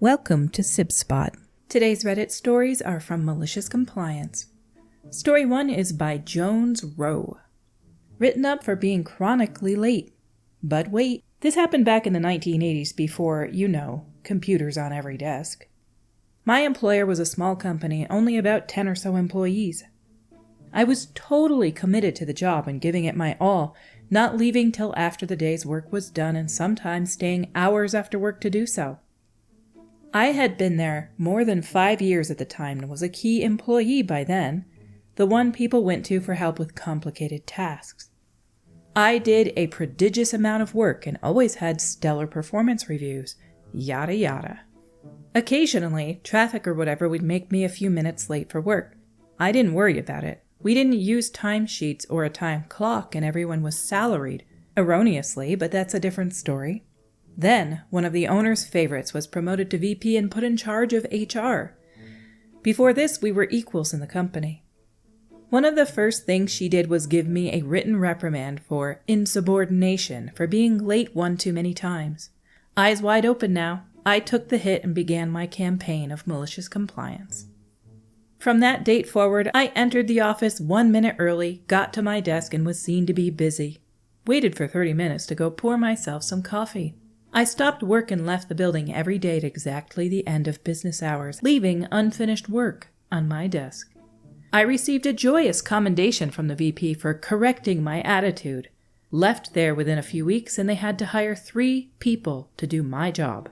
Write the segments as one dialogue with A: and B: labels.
A: Welcome to Sib Spot. Today's Reddit stories are from MaliciousCompliance. Story 1 is by Jones Rowe. Written up for being chronically late. But wait, this happened back in the 1980s before, computers on every desk. My employer was a small company, only about 10 or so employees. I was totally committed to the job and giving it my all, not leaving till after the day's work was done and sometimes staying hours after work to do so. I had been there more than 5 years at the time and was a key employee by then, the one people went to for help with complicated tasks. I did a prodigious amount of work and always had stellar performance reviews, yada yada. Occasionally, traffic or whatever would make me a few minutes late for work. I didn't worry about it. We didn't use timesheets or a time clock and everyone was salaried, erroneously, but that's a different story. Then, one of the owner's favorites was promoted to VP and put in charge of HR. Before this, we were equals in the company. One of the first things she did was give me a written reprimand for insubordination for being late one too many times. Eyes wide open now, I took the hit and began my campaign of malicious compliance. From that date forward, I entered the office 1 minute early, got to my desk and was seen to be busy. Waited for 30 minutes to go pour myself some coffee. I stopped work and left the building every day at exactly the end of business hours, leaving unfinished work on my desk. I received a joyous commendation from the VP for correcting my attitude. Left there within a few weeks and they had to hire 3 people to do my job.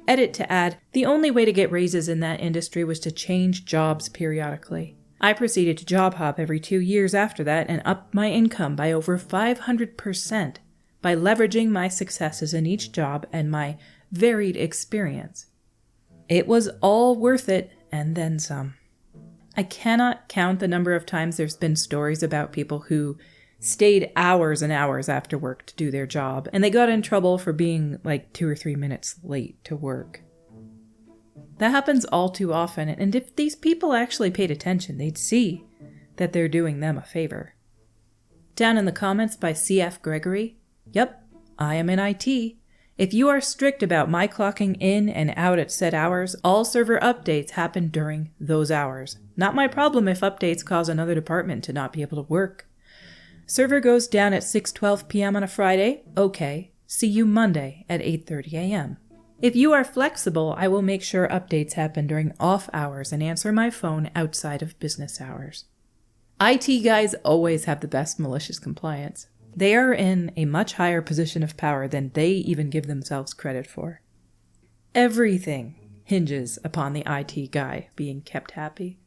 A: Edit to add, the only way to get raises in that industry was to change jobs periodically. I proceeded to job hop every 2 years after that and upped my income by over 500%. By leveraging my successes in each job and my varied experience. It was all worth it, and then some. I cannot count the number of times there's been stories about people who stayed hours and hours after work to do their job, and they got in trouble for being like 2 or 3 minutes late to work. That happens all too often, and if these people actually paid attention, they'd see that they're doing them a favor. Down in the comments by CF Gregory, "Yep, I am in IT. If you are strict about my clocking in and out at set hours, all server updates happen during those hours. Not my problem if updates cause another department to not be able to work. Server goes down at 6:12 p.m. on a Friday? Okay, see you Monday at 8:30 a.m. If you are flexible, I will make sure updates happen during off hours and answer my phone outside of business hours." IT guys always have the best malicious compliance. They are in a much higher position of power than they even give themselves credit for. Everything hinges upon the IT guy being kept happy.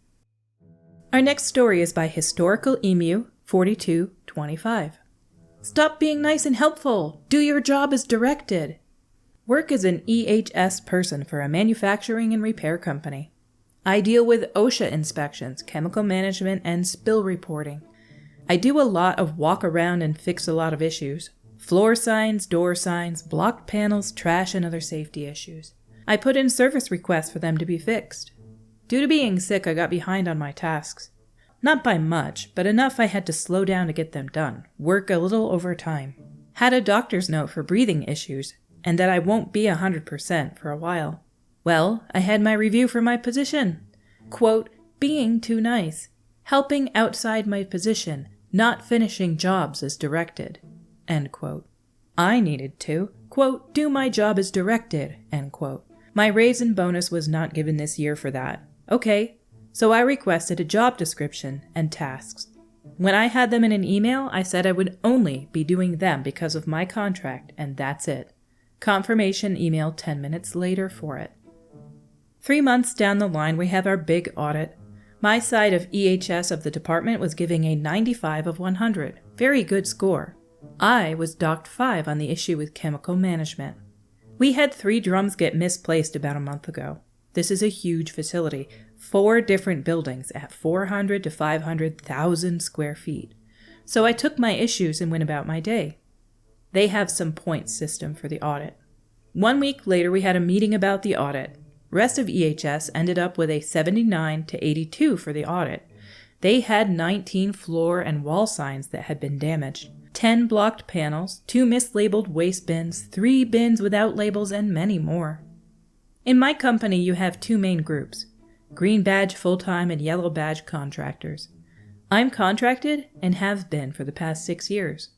A: Our next story is by Historical Emu 4225. Stop being nice and helpful. Do your job as directed. Work as an EHS person for a manufacturing and repair company. I deal with OSHA inspections, chemical management, and spill reporting. I do a lot of walk around and fix a lot of issues. Floor signs, door signs, blocked panels, trash, and other safety issues. I put in service requests for them to be fixed. Due to being sick, I got behind on my tasks. Not by much, but enough I had to slow down to get them done, work a little overtime. Had a doctor's note for breathing issues, and that I won't be 100% for a while. Well, I had my review for my position. Quote, being too nice, helping outside my position, not finishing jobs as directed, end quote. I needed to, quote, do my job as directed, end quote. My raise and bonus was not given this year for that. Okay, so I requested a job description and tasks. When I had them in an email, I said I would only be doing them because of my contract, and that's it. Confirmation email 10 minutes later for it. 3 months down the line, we have our big audit. My side of EHS of the department was giving a 95 of 100. Very good score. I was docked 5 on the issue with chemical management. We had 3 drums get misplaced about a month ago. This is a huge facility, 4 different buildings at 400 to 500,000 square feet. So I took my issues and went about my day. They have some points system for the audit. 1 week later, we had a meeting about the audit. Rest of EHS ended up with a 79 to 82 for the audit. They had 19 floor and wall signs that had been damaged, 10 blocked panels, 2 mislabeled waste bins, 3 bins without labels, and many more. In my company, you have two main groups: green badge full-time and yellow badge contractors. I'm contracted and have been for the past 6 years.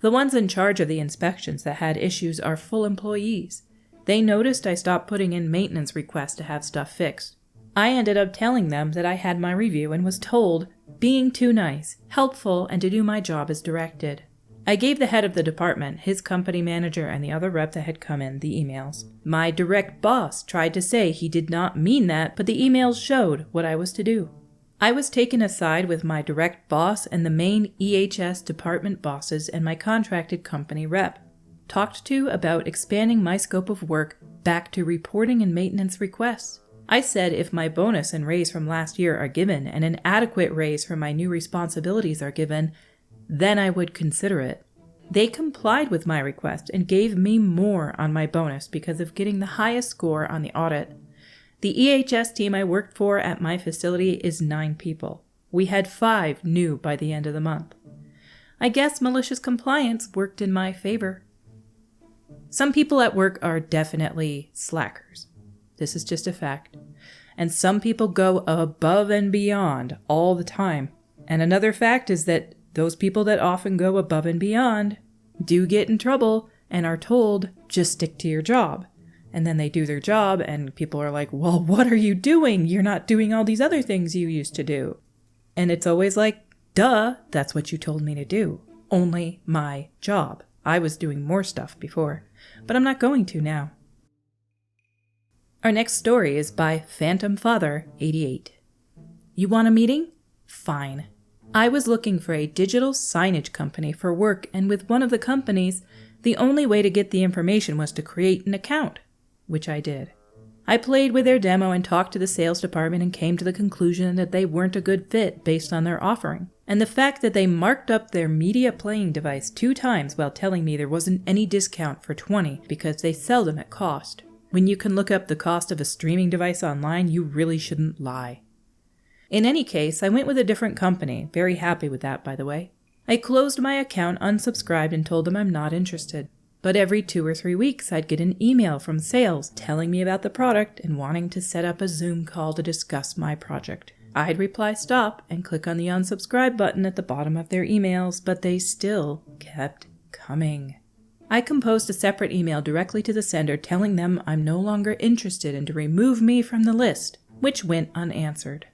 A: The ones in charge of the inspections that had issues are full employees. They noticed I stopped putting in maintenance requests to have stuff fixed. I ended up telling them that I had my review and was told, being too nice, helpful, and to do my job as directed. I gave the head of the department, his company manager, and the other rep that had come in the emails. My direct boss tried to say he did not mean that, but the emails showed what I was to do. I was taken aside with my direct boss and the main EHS department bosses and my contracted company rep. Talked to about expanding my scope of work back to reporting and maintenance requests. I said if my bonus and raise from last year are given and an adequate raise for my new responsibilities are given, then I would consider it. They complied with my request and gave me more on my bonus because of getting the highest score on the audit. The EHS team I worked for at my facility is 9 people. We had 5 new by the end of the month. I guess malicious compliance worked in my favor. Some people at work are definitely slackers. This is just a fact. And some people go above and beyond all the time. And another fact is that those people that often go above and beyond do get in trouble and are told, just stick to your job. And then they do their job and people are like, well, what are you doing? You're not doing all these other things you used to do. And it's always like, duh, that's what you told me to do. Only my job. I was doing more stuff before, but I'm not going to now. Our next story is by Phantom Father 88. You want a meeting? Fine. I was looking for a digital signage company for work, and with one of the companies, the only way to get the information was to create an account, which I did. I played with their demo and talked to the sales department and came to the conclusion that they weren't a good fit based on their offering, and the fact that they marked up their media playing device 2 times while telling me there wasn't any discount for 20 because they sell them at cost. When you can look up the cost of a streaming device online, you really shouldn't lie. In any case, I went with a different company, very happy with that, by the way. I closed my account, unsubscribed, and told them I'm not interested. But every 2 or 3 weeks, I'd get an email from sales telling me about the product and wanting to set up a Zoom call to discuss my project. I'd reply stop and click on the unsubscribe button at the bottom of their emails, but they still kept coming. I composed a separate email directly to the sender telling them I'm no longer interested and to remove me from the list, which went unanswered.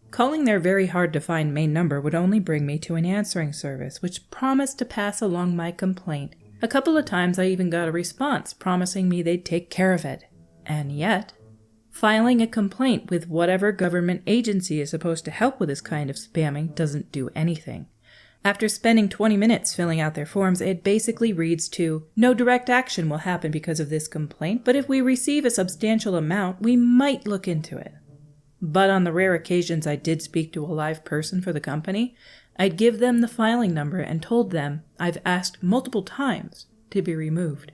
A: Calling their very hard-to-find main number would only bring me to an answering service, which promised to pass along my complaint. A couple of times I even got a response promising me they'd take care of it. And yet, filing a complaint with whatever government agency is supposed to help with this kind of spamming doesn't do anything. After spending 20 minutes filling out their forms, it basically reads to, no direct action will happen because of this complaint, but if we receive a substantial amount, we might look into it. But on the rare occasions I did speak to a live person for the company, I'd give them the filing number and told them I've asked multiple times to be removed.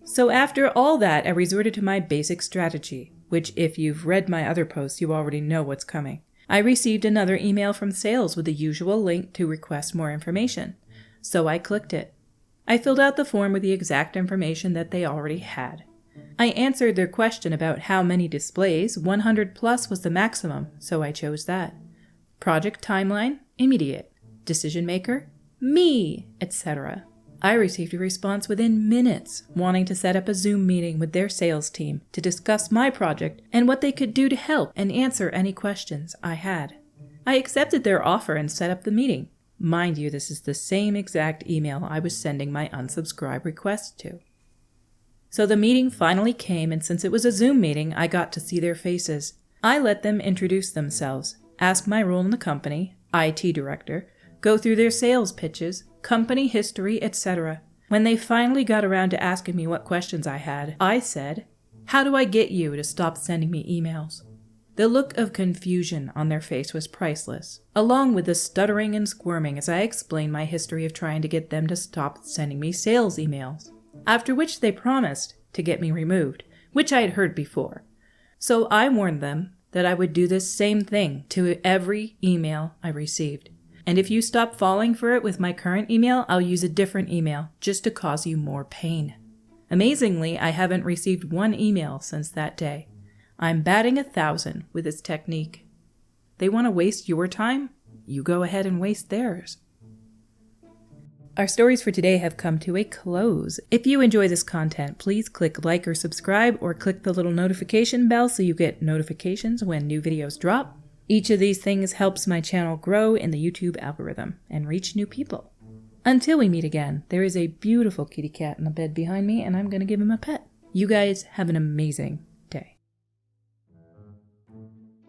A: So after all that, I resorted to my basic strategy, which if you've read my other posts, you already know what's coming. I received another email from sales with the usual link to request more information, so I clicked it. I filled out the form with the exact information that they already had. I answered their question about how many displays, 100 plus was the maximum, so I chose that. Project timeline, immediate. Decision maker, me, etc. I received a response within minutes wanting to set up a Zoom meeting with their sales team to discuss my project and what they could do to help and answer any questions I had. I accepted their offer and set up the meeting. Mind you, this is the same exact email I was sending my unsubscribe request to. So the meeting finally came, and since it was a Zoom meeting, I got to see their faces. I let them introduce themselves, ask my role in the company, IT director, go through their sales pitches, company history, etc. When they finally got around to asking me what questions I had, I said, "How do I get you to stop sending me emails?" The look of confusion on their face was priceless, along with the stuttering and squirming as I explained my history of trying to get them to stop sending me sales emails. After which they promised to get me removed, which I had heard before. So I warned them that I would do this same thing to every email I received. And if you stop falling for it with my current email, I'll use a different email just to cause you more pain. Amazingly, I haven't received one email since that day. I'm batting 1,000 with this technique. They want to waste your time? You go ahead and waste theirs. Our stories for today have come to a close. If you enjoy this content, please click like or subscribe, or click the little notification bell so you get notifications when new videos drop. Each of these things helps my channel grow in the YouTube algorithm and reach new people. Until we meet again, there is a beautiful kitty cat in the bed behind me, and I'm going to give him a pet. You guys have an amazing